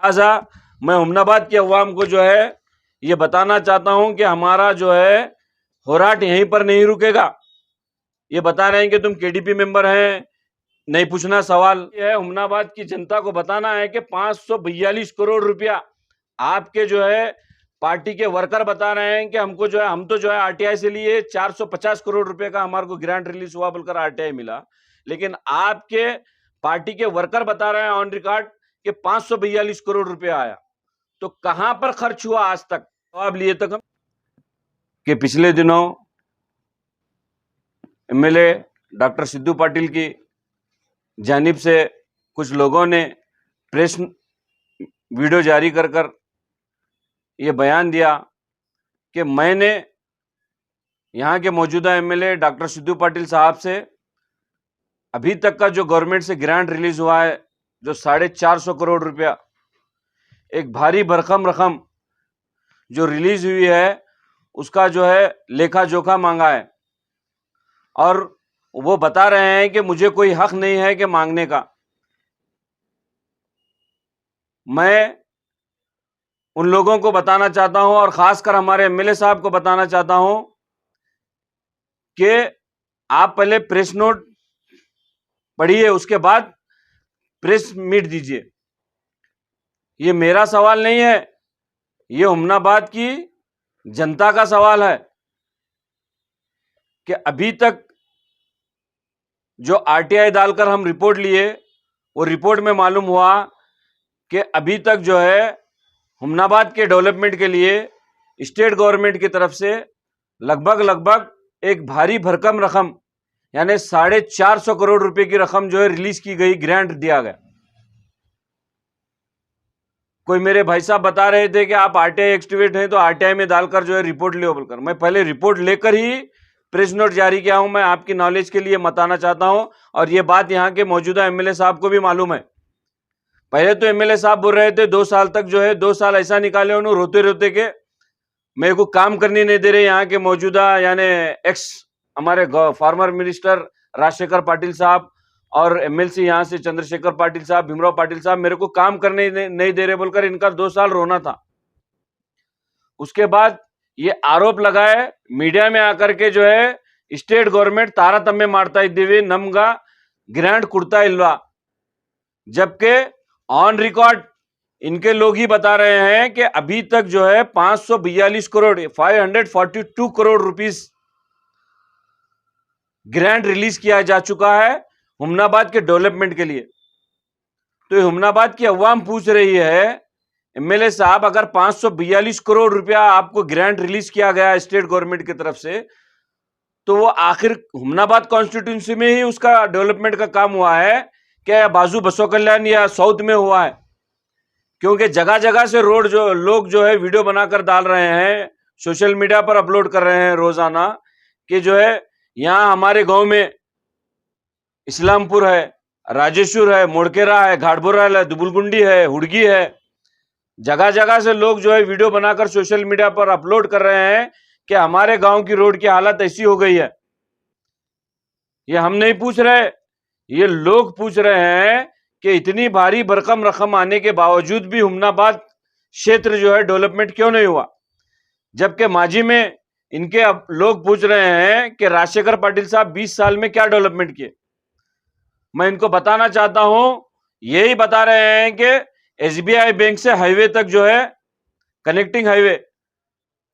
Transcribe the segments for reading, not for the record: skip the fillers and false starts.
लिहाजा मैं हुमनाबाद के अवाम को जो है ये बताना चाहता हूं कि हमारा जो है होराट यहीं पर नहीं रुकेगा। ये बता रहे हैं कि तुम केडीपी मेंबर हैं, नहीं पूछना सवाल। ये है हुमनाबाद की जनता को बताना है कि 542 करोड़ रुपया आपके जो है पार्टी के वर्कर बता रहे हैं कि हमको जो है, हम तो जो है आरटीआई से लिए 450 करोड़ रुपए का हमारे को ग्रांट रिलीज हुआ बोलकर आरटीआई मिला, लेकिन आपके पार्टी के वर्कर बता रहे हैं ऑन रिकॉर्ड कि 542 करोड़ रुपया आया। तो कहां पर खर्च हुआ आज तक? जवाब लिए तक हम कि पिछले दिनों एमएलए डॉक्टर सिद्धू पाटिल की जानिब से कुछ लोगों ने प्रेस वीडियो जारी कर ये बयान दिया कि मैंने यहाँ के मौजूदा एमएलए डॉक्टर सिद्धू पाटिल साहब से अभी तक का जो गवर्नमेंट से ग्रांट रिलीज हुआ है, जो 450 करोड़ रुपया, एक भारी भरकम रकम जो रिलीज हुई है, उसका जो है लेखा जोखा मांगा है। और वो बता रहे हैं कि मुझे कोई हक नहीं है कि मांगने का। मैं उन लोगों को बताना चाहता हूं और खासकर हमारे एमएलए साहब को बताना चाहता हूं कि आप पहले प्रेस नोट पढ़िए, उसके बाद प्रेस मीट दीजिए। ये मेरा सवाल नहीं है, ये हुमनाबाद की जनता का सवाल है कि अभी तक जो आरटीआई डालकर हम रिपोर्ट लिए, वो रिपोर्ट में मालूम हुआ कि अभी तक जो है हुमनाबाद के डेवलपमेंट के लिए स्टेट गवर्नमेंट की तरफ से लगभग एक भारी भरकम रकम यानी 450 करोड़ रुपए की रकम जो है रिलीज की गई, ग्रांट दिया गया। कोई मेरे भाई साहब बता रहे थे कि आप आरटीआई एक्टिवेट हैं तो आरटीआई में डालकर जो है रिपोर्ट ले बोलकर, मैं पहले रिपोर्ट लेकर ही प्रेस नोट जारी किया हूं। मैं आपकी नॉलेज के लिए बताना चाहता हूं और ये बात यहां के मौजूदा एमएलए साहब को भी मालूम है। पहले तो एमएलए साहब बोल रहे थे 2 साल तक जो है 2 साल ऐसा निकाले उन्होंने रोते रोते के मेरे को काम करने नहीं दे रहे यहाँ के मौजूदा यानी एक्स हमारे फार्मर मिनिस्टर राजशेखर पाटिल साहब और एमएलसी यहाँ से चंद्रशेखर पाटिल साहब, भीमराव पाटिल साहब मेरे को काम करने नहीं दे रहे बोलकर इनका 2 साल रोना था। उसके बाद ये आरोप लगाए मीडिया में आकर के जो है स्टेट गवर्नमेंट तारतम्य मारता इद्दीवी नमगा ग्रांट कुर्ता इल्वा, जबकि ऑन रिकॉर्ड इनके लोग ही बता रहे हैं कि अभी तक जो है 542 crore 542 crore rupees grant release किया जा चुका है हुमनाबाद के डेवलपमेंट के लिए। तो हुमनाबाद की अवाम पूछ रही है एमएलए साहब, अगर 542 करोड़ रुपया आपको ग्रांट रिलीज किया गया स्टेट गवर्नमेंट की तरफ से, तो वो आखिर हुमनाबाद कॉन्स्टिट्यूंसी में ही उसका डेवलपमेंट का काम हुआ है क्या, बाजू बसो कल्याण या साउथ में हुआ है? क्योंकि जगह जगह से रोड जो लोग जो है वीडियो बनाकर डाल रहे हैं, सोशल मीडिया पर अपलोड कर रहे हैं रोजाना कि जो है यहाँ हमारे गांव में इस्लामपुर है, राजेश्वर है, मोड़केरा है, घाटबोरा है, दुबुलगुंडी है, हुड़गी है। जगह जगह से लोग जो है वीडियो बनाकर सोशल मीडिया पर अपलोड कर रहे हैं कि हमारे गांव की रोड की हालत ऐसी हो गई है। ये हम नहीं पूछ रहे, ये लोग पूछ रहे हैं कि इतनी भारी भरकम रकम आने के बावजूद भी हुमनाबाद क्षेत्र जो है डेवलपमेंट क्यों नहीं हुआ, जबकि माजी में इनके अब लोग पूछ रहे हैं कि राजशेखर पाटिल साहब 20 साल में क्या डेवलपमेंट किए। मैं इनको बताना चाहता हूं, यही बता रहे हैं कि एसबीआई बैंक से हाईवे तक जो है कनेक्टिंग हाईवे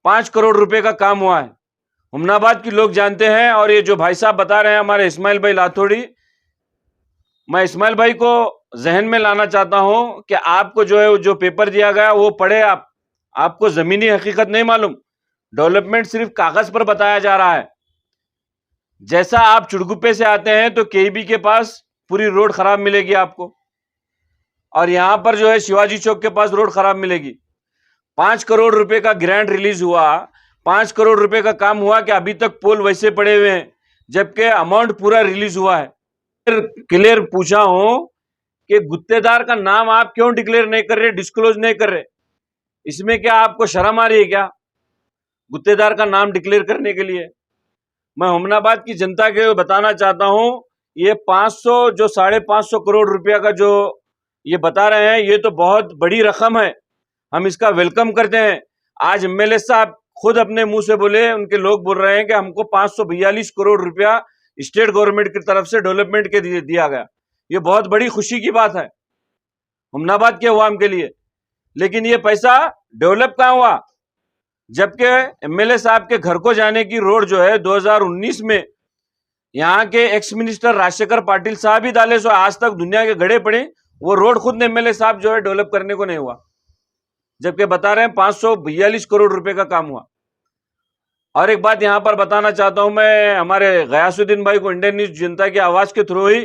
5 करोड़ रुपए का काम हुआ है। हुमनाबाद के लोग जानते हैं। और ये जो भाई साहब बता रहे हैं हमारे इस्माइल भाई लाथोड़ी, मैं इस्माइल भाई को जहन में लाना चाहता हूं कि आपको जो है जो पेपर दिया गया वो पढ़े आप, आपको जमीनी हकीकत नहीं मालूम। डेवलपमेंट सिर्फ कागज पर बताया जा रहा है। जैसा आप चुड़गुप्पे से आते हैं तो केईबी के पास पूरी रोड खराब मिलेगी आपको, और यहां पर जो है शिवाजी चौक के पास रोड खराब मिलेगी। 5 करोड़ रुपए का ग्रांट रिलीज हुआ, 5 करोड़ रुपए का काम हुआ कि अभी तक पोल वैसे पड़े हुए हैं, जबकि अमाउंट पूरा रिलीज हुआ है। क्लियर पूछा हूं कि गुत्तेदार का नाम आप क्यों डिक्लेयर नहीं कर रहे, डिस्क्लोज नहीं कर रहे? इसमें क्या आपको शर्म आ रही है क्या गुत्तेदार का नाम डिक्लेयर करने के लिए? मैं हुमनाबाद की जनता के बताना चाहता हूं, ये 500 जो 550 करोड़ रुपया का जो ये बता रहे हैं ये तो बहुत बड़ी रकम है, हम इसका वेलकम करते हैं। आज एमएलए साहब खुद अपने मुंह से बोले, उनके लोग बोल रहे हैं कि हमको 542 करोड़ रुपया स्टेट गवर्नमेंट की तरफ से डेवलपमेंट के दिया गया। ये बहुत बड़ी खुशी की बात है हुमनाबाद के अवाम के लिए। लेकिन ये पैसा डेवलप कहाँ हुआ? जबकि एमएलए साहब के घर को जाने की रोड जो है 2019 में यहाँ के एक्स मिनिस्टर राजशेखर पाटिल साहब ही डाले, सो आज तक दुनिया के गड़े पड़े, वो रोड खुद एमएलए साहब जो है डेवलप करने को नहीं हुआ। जबकि बता रहे हैं 542 करोड़ रुपए का काम हुआ। और एक बात यहां पर बताना चाहता हूं मैं, हमारे गयासुद्दीन भाई को इंडियन न्यूज जनता की आवाज के थ्रू ही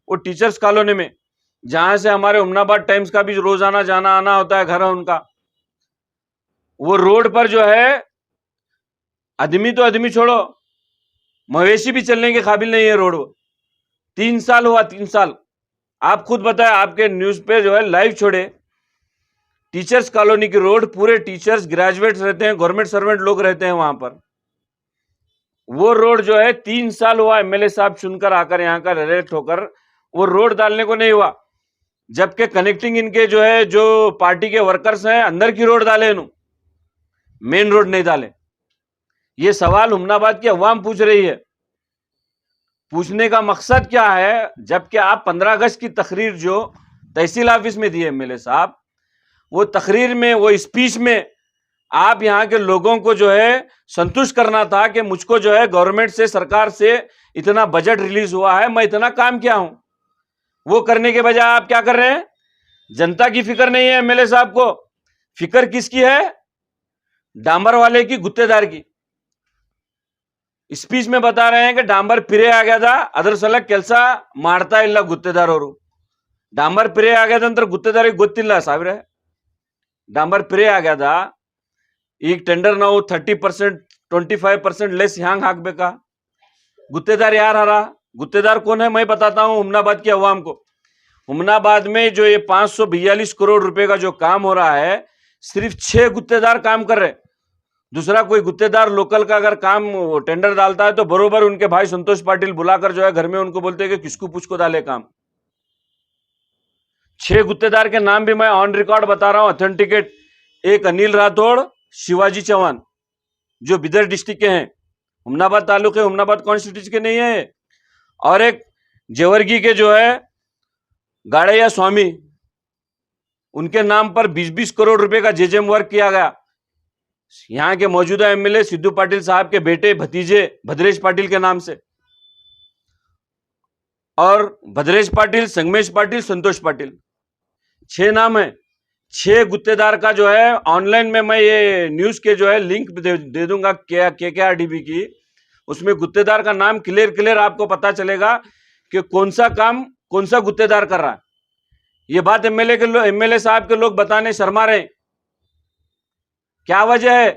वो टीचर्स कॉलोनी में, जहां से हमारे हुमनाबाद टाइम्स का भी रोजाना जाना आना होता है, घर है उनका, वो रोड पर जो है आदमी तो आदमी छोड़ो, मवेशी भी चलने के काबिल नहीं है रोड। 3 साल हुआ, 3 साल। आप खुद बताएं, आपके न्यूज पे जो है लाइव छोड़े, टीचर्स कॉलोनी की रोड, पूरे टीचर्स ग्रेजुएट्स रहते हैं, गवर्नमेंट सर्वेंट लोग रहते हैं वहां पर। वो रोड जो है 3 साल हुआ एमएलए साहब चुनकर आकर यहां का इलेक्ट होकर, वो रोड डालने को नहीं हुआ। जबकि कनेक्टिंग इनके जो है जो पार्टी के वर्कर्स हैं अंदर की रोड डाले, मेन रोड नहीं डाले। ये सवाल हुमनाबाद की अवाम पूछ रही है। पूछने का मकसद क्या है? जबकि आप 15 अगस्त की तकरीर जो तहसील ऑफिस में दी है एमएलए साहब, वो तकरीर में, वो स्पीच में आप यहाँ के लोगों को जो है संतुष्ट करना था कि मुझको जो है गवर्नमेंट से, सरकार से इतना बजट रिलीज हुआ है, मैं इतना काम किया हूं। वो करने के बजाय आप क्या कर रहे हैं? जनता की फिक्र नहीं है एमएलए साहब को। फिक्र किसकी है? डांबर वाले की, गुत्तेदार की। स्पीच में बता रहे हैं कि डांबर पिरे आ गया था, अदर सलग केल्सा मारता इल्ला गुत्तेदार और डांबर पिरे आ गया था, अंतर गुत्तेदार ಗೊತ್ತಿಲ್ಲ ಸಾವಿರ डांबर पिरे आ गया था। ಈಗ ಟೆಂಡರ್ ನಾವು 30% 25% लेस ಹ್ಯಾಂಗ್ ಹಾಕಬೇಕಾ? गुत्तेदार यार हरा, गुत्तेदार कौन है मैं बताता हूं हुमनाबाद की अवाम को। हुमनाबाद में जो ये 542 करोड़ रुपए का जो काम हो रहा है, सिर्फ 6 गुत्तेदार काम कर रहे। दूसरा कोई गुत्तेदार लोकल का अगर काम टेंडर डालता है तो बरोबर उनके भाई संतोष पाटिल बुलाकर जो है घर में उनको बोलते हैं कि किसको पुछ को डाले काम। 6 गुत्तेदार के नाम भी मैं ऑन रिकॉर्ड बता रहा हूं, ऑथेंटिकेट। एक अनिल राठौड़, शिवाजी चौहान, जो बिदर डिस्ट्रिक्ट के हैं, हुमनाबाद तालुके, हुमनाबाद कॉन्स्टिट्यूंसी के नहीं है। और एक जेवर्गी के जो है गाड़ैया स्वामी, उनके नाम पर 20-20 करोड़ रुपए का जेजेम वर्क किया गया। यहां के मौजूदा एमएलए सिद्धू पाटिल साहब के बेटे भतीजे भद्रेश पाटिल के नाम से, और भद्रेश पाटिल, संगमेश पाटिल, संतोष पाटिल, 6 नाम है। 6 गुत्तेदार का जो है ऑनलाइन में मैं ये न्यूज के जो है लिंक दे दूंगा KKRDB की, उसमें गुत्तेदार का नाम क्लियर आपको पता चलेगा कि कौन सा काम कौन सा गुत्तेदार कर रहा है। ये बात एमएलए साहब के लोग बताने शर्मा रहे। क्या वजह है?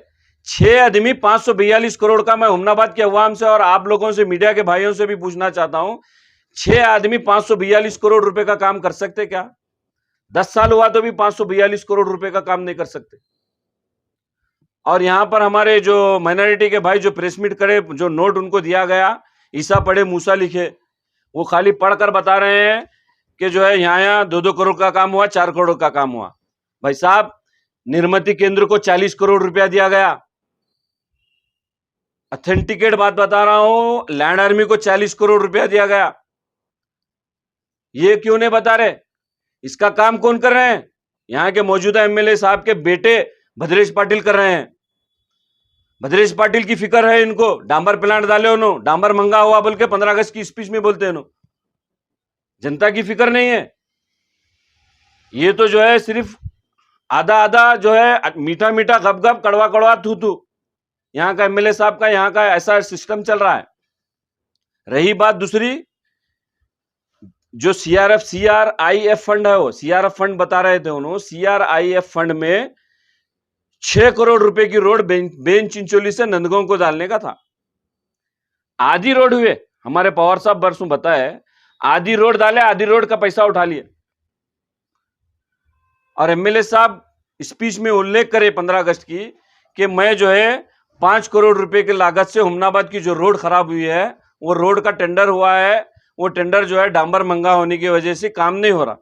6 आदमी 542 करोड़ का, मैं हुमनाबाद के अवाम से और आप लोगों से, मीडिया के भाइयों से भी पूछना चाहता हूं, 6 आदमी 542 करोड़ रुपए का काम कर सकते क्या? 10 साल हुआ तो भी 542 करोड़ रुपए का काम नहीं कर सकते। और यहां पर हमारे जो माइनॉरिटी के भाई जो प्रेस मीट करे, जो नोट उनको दिया गया, ईसा पढ़े मूसा लिखे, वो खाली पढ़कर बता रहे हैं कि जो है यहाँ 2-2 करोड़ का काम हुआ, 4 करोड़ का काम हुआ। भाई साहब, निर्मति केंद्र को 40 करोड़ रुपया दिया गया। ऑथेंटिकेट बात बता रहा हूं, लैंड आर्मी को 40 करोड़ रुपया दिया गया। ये क्यों नहीं बता रहे? इसका काम कौन कर रहे हैं? यहां के मौजूदा एमएलए साहब के बेटे भद्रेश पाटिल कर रहे हैं। भद्रेश पाटिल की फिक्र है इनको। डांबर प्लांट डाले उन्होंने, डांबर महंगा हुआ बोल के 15 अगस्त की स्पीच में बोलते हैं। जनता की फिक्र नहीं है। ये तो जो है सिर्फ आधा जो है मीठा मीठा गप गप, कड़वा कड़वा थू थू, यहाँ का एमएलए साहब का, यहाँ का ऐसा सिस्टम चल रहा है। रही बात दूसरी, जो CRIF फंड है, वो CRF फंड बता रहे थे उन्होंने, CRIF फंड में 6 करोड़ रुपए की रोड बेन चिंचोली से नंदगांव को डालने का था। आधी रोड हुए, हमारे पवार साहब बरसों बताए, आधी रोड डाले, आधी रोड का पैसा उठा लिए। और एमएलए साहब स्पीच में उल्लेख करे 15 अगस्त की कि मैं जो है 5 करोड़ रुपए की लागत से हुमनाबाद की जो रोड खराब हुई है, वो रोड का टेंडर हुआ है, वो टेंडर जो है डांबर महंगा होने की वजह से काम नहीं हो रहा।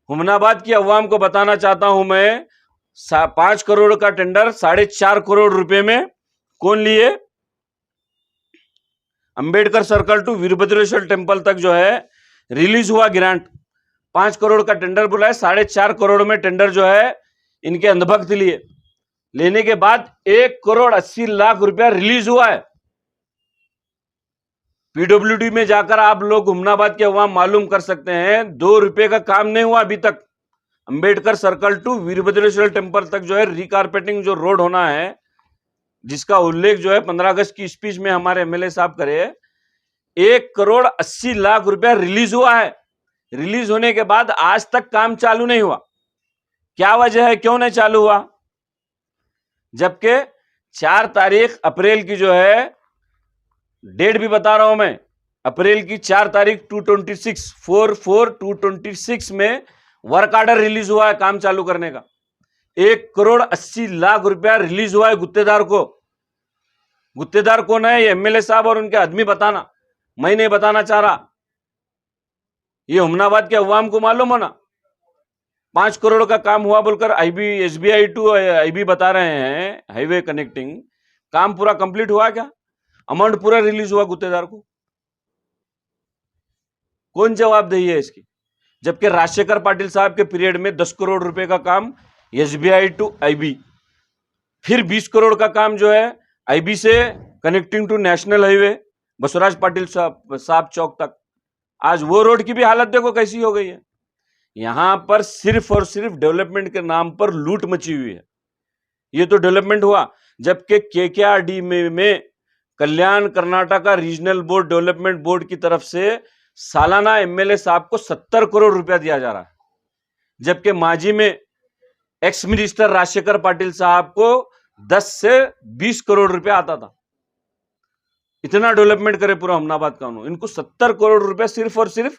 हुमनाबाद की अवाम को बताना चाहता हूं मैं, 5 करोड़ का टेंडर 4.5 करोड़ रुपए में कौन लिए? Ambedkar circle to Veerabhadreshwar temple तक जो है रिलीज हुआ ग्रांट। 5 करोड़ का टेंडर बुलाए, 4.5 करोड़ में टेंडर जो है इनके अंधभक्त लिए। लेने के बाद 1,80,00,000 रुपया रिलीज हुआ है। पीडब्ल्यूडी में जाकर आप लोग हुमनाबाद के अवाम मालूम कर सकते हैं, 2 रुपए का काम नहीं हुआ अभी तक। Ambedkar circle to Veerabhadreshwar temple तक जो है रिकारपेटिंग जो रोड होना है, जिसका उल्लेख जो है 15 अगस्त की स्पीच में हमारे एमएलए साहब करे, 1,80,00,000 रुपया रिलीज हुआ है। रिलीज होने के बाद आज तक काम चालू नहीं हुआ। क्या वजह है, क्यों नहीं चालू हुआ? जबकि 4 तारीख अप्रैल की जो है, डेट भी बता रहा हूं मैं, अप्रैल की 4 तारीख 2/26 में वर्क ऑर्डर रिलीज हुआ है काम चालू करने का। 1,80,00,000 रुपया रिलीज हुआ है गुत्तेदार को। गुत्तेदार कौन है? ये एमएलए साहब और उनके आदमी बताना, मैं नहीं बताना चाह रहा। ये हुमनाबाद के अवाम को मालूम हो ना। 5 करोड़ का काम हुआ बोलकर एसबीआई टू आईबी बता रहे हैं, हाईवे कनेक्टिंग। काम पूरा कंप्लीट हुआ क्या? अमाउंट पूरा रिलीज हुआ गुत्तेदार को। कौन जवाबदेही है इसकी? जबकि राजशेखर पाटिल साहब के पीरियड में 10 करोड़ रुपए का काम एसबीआई टू आईबी, फिर 20 करोड़ का काम जो है आईबी से connecting to national highway Basavaraj Patil साहब चौक तक। आज वो रोड की भी हालत देखो कैसी हो गई है। यहां पर सिर्फ और सिर्फ डेवलपमेंट के नाम पर लूट मची हुई है। ये तो डेवलपमेंट हुआ, जबकि केकेआरडी में Kalyan Karnataka regional board development board की तरफ से सालाना एमएलए साहब को 70 करोड़ रुपया दिया जा रहा है, जबकि माजी में एक्स मिनिस्टर राजशेखर पाटिल साहब को 10 से 20 करोड़ रुपया आता था। इतना डेवलपमेंट करे पूरा हुमनाबाद का, इनको 70 करोड़ रुपया सिर्फ और सिर्फ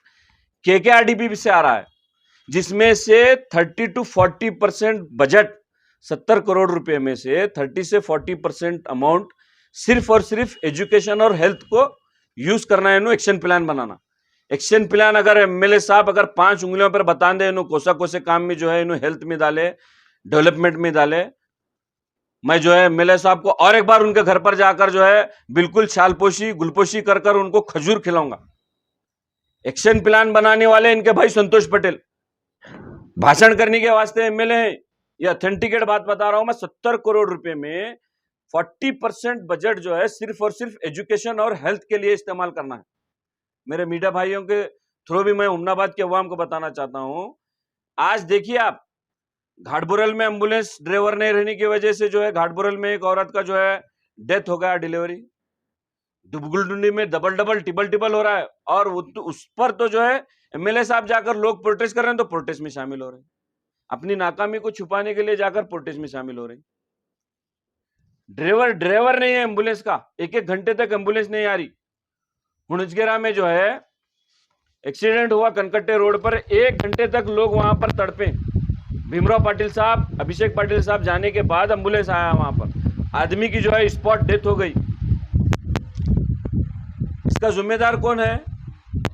केकेआरडीबी से आ रहा है, जिसमें से 30 to 40% बजट, 70 करोड़ रुपए में से 30 से 40% अमाउंट सिर्फ और सिर्फ एजुकेशन और हेल्थ को यूज करना है। इन्हों एक्शन प्लान बनाना। एक्शन प्लान अगर एमएलए साहब अगर 5 उंगलियों पर बता दे, इन्हों कोसा कोसे काम में जो है इन्हों हेल्थ में डाले, डेवलपमेंट में डाले, मैं जो है एमएलए साहब को और एक बार उनके घर पर जाकर जो है बिल्कुल छालपोशी गुलपोशी कर कर उनको खजूर खिलाऊंगा। एक्शन प्लान बनाने वाले इनके भाई संतोष पटेल भाषण करने के वास्ते एमएलए हैं। ये ऑथेंटिकेट बात बता रहा हूं मैं। 70 करोड़ रुपए में 40% बजट जो है सिर्फ और सिर्फ एजुकेशन और हेल्थ के लिए इस्तेमाल करना है। मेरे मीडिया भाइयों के थ्रू भी मैं हुमनाबाद के अवाम को बताना चाहता हूं। आज देखिए आप, घाटबुरल में एम्बुलेंस ड्राइवर नहीं रहने की वजह से जो है घाटबुरल में एक औरत का जो है डेथ हो गया, डिलीवरी। दुबगुलडुंडी में डबल टिबल हो रहा है, और उस पर तो जो है एमएलए साहब जाकर लोग प्रोटेस्ट कर रहे हैं, तो प्रोटेस्ट में शामिल हो रहे हैं। अपनी नाकामी को छुपाने के लिए जाकर प्रोटेस्ट में शामिल हो रहे हैं। ड्राइवर नहीं है एम्बुलेंस का, 1-1 घंटे तक एम्बुलेंस नहीं आ रही। हुणजगेरा में जो है एक्सीडेंट हुआ कनकट्टे रोड पर, 1 घंटे तक लोग वहां पर तड़पे। भीमराव पाटिल साहब, अभिषेक पाटिल साहब जाने के बाद एम्बुलेंस आया वहां पर, आदमी की जो है स्पॉट डेथ हो गई। इसका जिम्मेदार कौन है?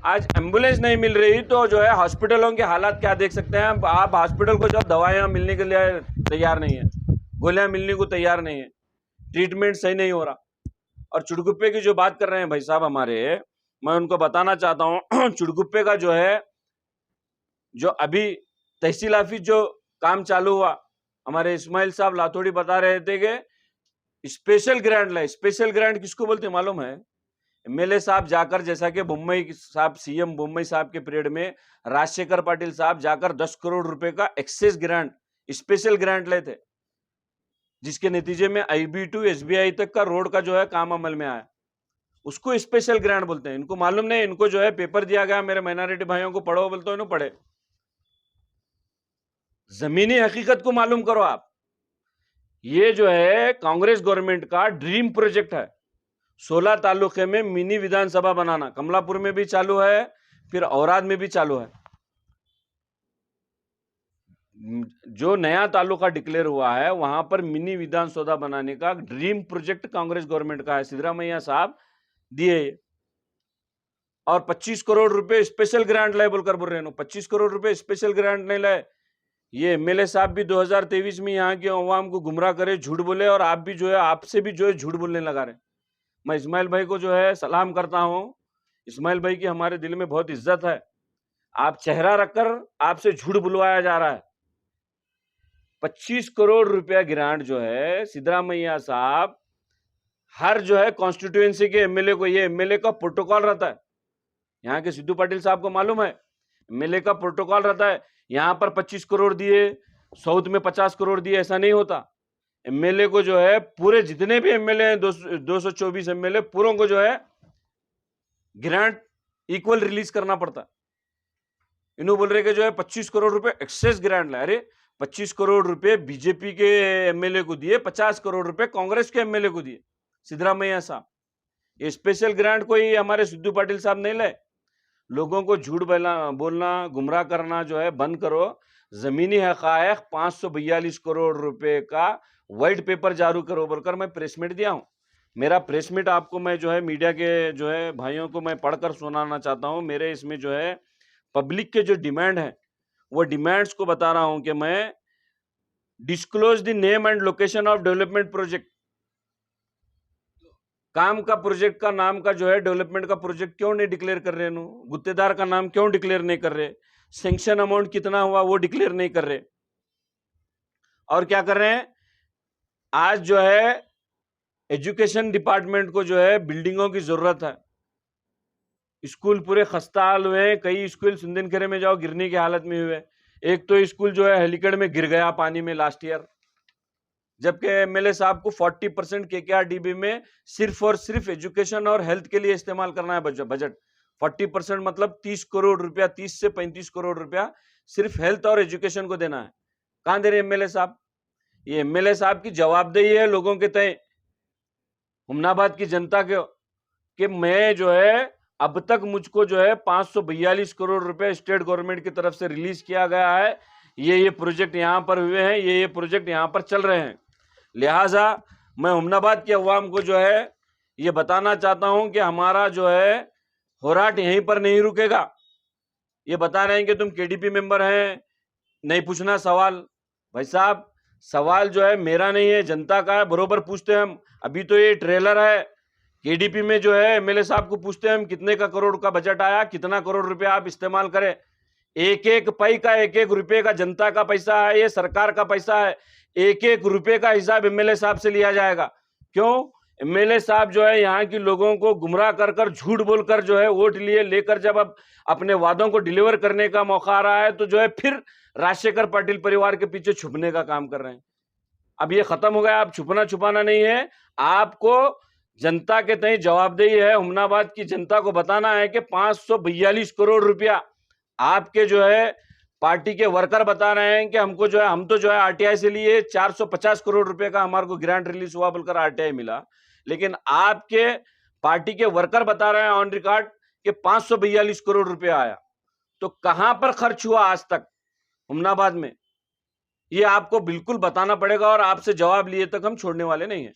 आज एम्बुलेंस नहीं मिल रही तो जो है हॉस्पिटलों के हालात क्या देख सकते हैं आप। हॉस्पिटल को जब दवाइयां मिलने के लिए तैयार नहीं है, गोलियां मिलने को तैयार नहीं है, ट्रीटमेंट सही नहीं हो रहा। और चुड़गुप्पे की जो बात कर रहे हैं भाई साहब हमारे, मैं उनको बताना चाहता हूं चुड़गुप्पे का जो है, जो अभी तहसील ऑफिस जो काम चालू हुआ, हमारे इस्माइल साहब लाथोड़ी बता रहे थे कि स्पेशल ग्रांट लाए। स्पेशल ग्रांट किसको बोलते मालूम है? एमएलए साहब जाकर, जैसा कि बुम्बई साहब, सीएम बुम्बई साहब के पीरियड में राजशेखर पाटिल साहब जाकर 10 करोड़ रुपए का एक्सेस ग्रांट, स्पेशल ग्रांट लेते, जिसके नतीजे में आईबी टू एसबीआई तक का रोड का जो है काम अमल में आया। उसको स्पेशल ग्रांट बोलते हैं। इनको मालूम नहीं, इनको जो है पेपर दिया गया, मेरे माइनॉरिटी भाइयों को पढ़ो बोलते हो, इन्हों पढ़े। जमीनी हकीकत को मालूम करो आप। ये जो है कांग्रेस गवर्नमेंट का ड्रीम प्रोजेक्ट है। 16 तालुके में मिनी विधानसभा बनाना, कमलापुर में भी चालू है, फिर औराद में भी चालू है। जो नया तालुका डिक्लेयर हुआ है वहां पर मिनी विधानसभा बनाने का ड्रीम प्रोजेक्ट कांग्रेस गवर्नमेंट का है, सिद्धरामैया साहब दिए। और 25 करोड़ रुपए स्पेशल ग्रांट लाए बोलकर बोल रहे हैं। 25 करोड़ रुपए स्पेशल ग्रांट नहीं लाए। ये एमएलए साहब भी 2023 में यहाँ के अवाम को गुमराह करे, झूठ बोले, और आप भी जो है, आपसे भी जो है झूठ बोलने लगा रहे। मैं इस्माइल भाई को जो है सलाम करता हूँ। इस्माइल भाई की हमारे दिल में बहुत इज्जत है। आप चेहरा रखकर आपसे झूठ बुलवाया जा रहा है। 25 करोड़ रुपया ग्रांट जो है सिद्धरामैया साहब हर जो है कॉन्स्टिट्यूएंसी के एमएलए को, ये एमएलए का प्रोटोकॉल रहता है। यहाँ के सिद्धू पाटिल साहब को मालूम है, एमएलए का प्रोटोकॉल रहता है। यहाँ पर 25 करोड़ दिए, साउथ में 50 करोड़ दिए, ऐसा नहीं होता। एमएलए को जो है पूरे जितने भी एमएलए हैं, 224 एमएलए पूरों को जो है ग्रांट इक्वल रिलीज करना पड़ता है। इन्हों बोल रहे कि जो है 25 करोड़ रुपए एक्सेस ग्रांट लाए। अरे 25 करोड़ रुपए बीजेपी के एमएलए को दिए, 50 करोड़ रुपए कांग्रेस के एमएलए को दिए सिद्धरामैया साहब। ये स्पेशल ग्रांट कोई हमारे सिद्धू पाटिल साहब नहीं लाए। लोगों को झूठ बोलना, गुमराह करना जो है बंद करो। जमीनी हकायक 542 करोड़ रुपए का व्हाइट पेपर जारी करो बोलकर मैं प्रेस मीट दिया हूं। मेरा प्रेस मीट आपको मैं जो है मीडिया के जो है भाइयों को मैं पढ़कर सुनाना चाहता हूं। मेरे इसमें जो है पब्लिक के जो डिमांड है वो डिमांड्स को बता रहा हूं कि मैं disclose the name and location of development project. काम का प्रोजेक्ट का नाम का जो है डेवलपमेंट का प्रोजेक्ट क्यों नहीं डिक्लेयर कर रहे? गुत्तेदार का नाम क्यों डिक्लेयर नहीं कर रहे? सैंक्शन अमाउंट कितना हुआ वो डिक्लेयर नहीं कर रहे। और क्या कर रहे हैं? आज जो है एजुकेशन डिपार्टमेंट को जो है बिल्डिंगों की जरूरत है। स्कूल पूरे खस्ता हाल हुए। कई स्कूल सिंदनखेरे में जाओ गिरने की हालत में हुए। एक तो स्कूल जो है हेलीकड में गिर गया पानी में लास्ट ईयर, जबकि एमएलए साहब को 40% केकेआरडीबी में सिर्फ और सिर्फ एजुकेशन और हेल्थ के लिए इस्तेमाल करना है बजट। 40% मतलब 30 करोड़ रुपया, 30 से 35 करोड़ रुपया सिर्फ हेल्थ और एजुकेशन को देना है। कहां दे रहे एमएलए साहब? ये एमएलए साहब की जवाबदेही है लोगों के तय, हुमनाबाद की जनता के, कि मैं जो है अब तक मुझको जो है 542 करोड़ रुपए स्टेट गवर्नमेंट की तरफ से रिलीज किया गया है। ये प्रोजेक्ट यहां पर हुए हैं, ये प्रोजेक्ट यहां पर चल रहे हैं। लिहाजा मैं हुमनाबाद के अवाम को जो है ये बताना चाहता हूं कि हमारा जो है होराट यहीं पर नहीं रुकेगा। ये बता रहे हैं कि तुम केडीपी मेंबर हैं, नहीं पूछना सवाल। भाई साहब, सवाल जो है मेरा नहीं है, जनता का है, बरोबर पूछते हैं हम। अभी तो ये ट्रेलर है। केडीपी में जो है एमएलए साहब को पूछते हैं हम कितने का करोड़ का बजट आया, कितना करोड़ रुपया आप इस्तेमाल करें। एक एक पै का, एक एक रुपये का जनता का पैसा है, ये सरकार का पैसा है। एक एक रुपये का हिसाब एमएलए साहब से लिया जाएगा। क्यों? एमएलए साहब जो है यहाँ के लोगों को गुमराह कर कर, झूठ बोलकर जो है वोट लिए लेकर, जब अब अपने वादों को डिलीवर करने का मौका आ रहा है तो जो है फिर राजशेखर पाटिल परिवार के पीछे छुपने का काम कर रहे हैं। अब ये खत्म हो गया। अब छुपना छुपाना नहीं है। आपको जनता के तय जवाबदेही है। हुमनाबाद की जनता को बताना है कि 542 करोड़ रुपया आपके जो है पार्टी के वर्कर बता रहे हैं कि हमको जो है, हम तो जो है आरटीआई से लिए 450 करोड़ रुपए का हमारे को ग्रांट रिलीज हुआ बोलकर आरटीआई मिला, लेकिन आपके पार्टी के वर्कर बता रहे हैं ऑन रिकॉर्ड कि 542 करोड़ रुपया आया। तो कहां पर खर्च हुआ आज तक हुमनाबाद में? ये आपको बिल्कुल बताना पड़ेगा और आपसे जवाब लिए तक हम छोड़ने वाले नहीं है।